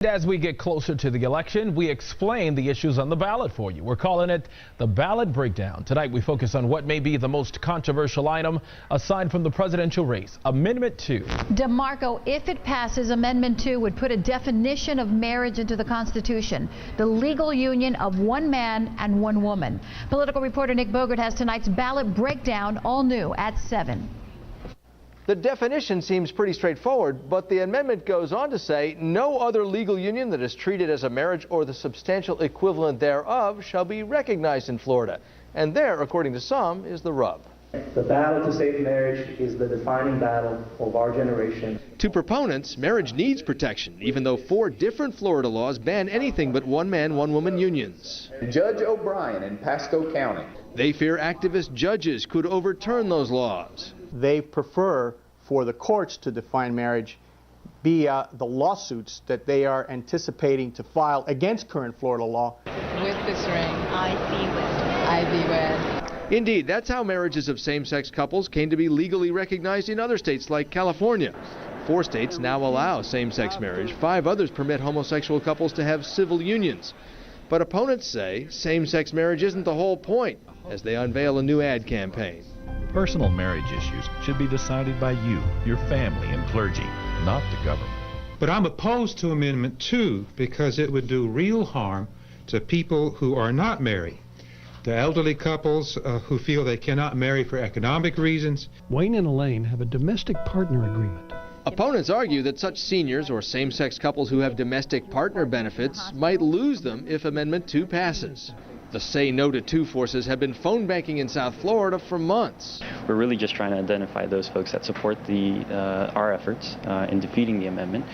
As we get closer to the election, we explain the issues on the ballot for you. We're calling it the Ballot Breakdown. Tonight, we focus on what may be the most controversial item aside from the presidential race, Amendment 2. DeMarco, if it passes, Amendment 2 would put a definition of marriage into the Constitution, the legal union of one man and one woman. Political reporter Nick Bogert has tonight's Ballot Breakdown, all new at 7. The definition seems pretty straightforward, but the amendment goes on to say no other legal union that is treated as a marriage or the substantial equivalent thereof shall be recognized in Florida. And there, according to some, is the rub. The battle to save marriage is the defining battle of our generation. To proponents, marriage needs protection, even though 4 different Florida laws ban anything but one-man, one-woman unions. Judge O'Brien in Pasco County. They fear activist judges could overturn those laws. They prefer for the courts to define marriage via the lawsuits that they are anticipating to file against current Florida law. With this ring, I thee wed. Indeed, that's how marriages of same-sex couples came to be legally recognized in other states like California. 4 states now allow same-sex marriage. 5 others permit homosexual couples to have civil unions. But opponents say same-sex marriage isn't the whole point, as they unveil a new ad campaign. Personal marriage issues should be decided by you, your family, and clergy, not the government. But I'm opposed to Amendment 2 because it would do real harm to people who are not married. The elderly couples who feel they cannot marry for economic reasons. Wayne and Elaine have a domestic partner agreement. Opponents argue that such seniors or same-sex couples who have domestic partner benefits might lose them if Amendment 2 passes. The Say No to 2 forces have been phone banking in South Florida for months. We're really just trying to identify those folks that support our efforts in defeating the amendment.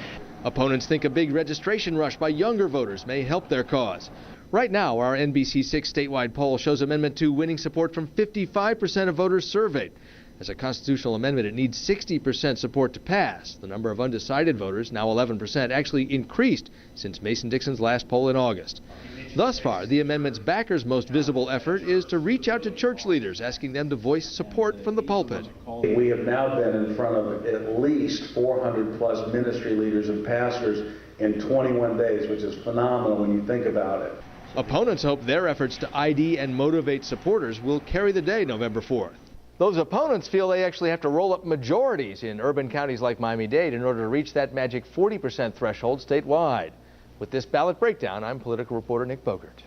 Opponents think a big registration rush by younger voters may help their cause. Right now, our NBC6 statewide poll shows Amendment 2 winning support from 55% of voters surveyed. As a constitutional amendment, it needs 60% support to pass. The number of undecided voters, now 11%, actually increased since Mason-Dixon's last poll in August. Thus far, the amendment's backers' most visible effort is to reach out to church leaders, asking them to voice support from the pulpit. We have now been in front of at least 400 plus ministry leaders and pastors in 21 days, which is phenomenal when you think about it. Opponents hope their efforts to ID and motivate supporters will carry the day November 4th. Those opponents feel they actually have to roll up majorities in urban counties like Miami-Dade in order to reach that magic 40% threshold statewide. With this ballot breakdown, I'm political reporter Nick Bogert.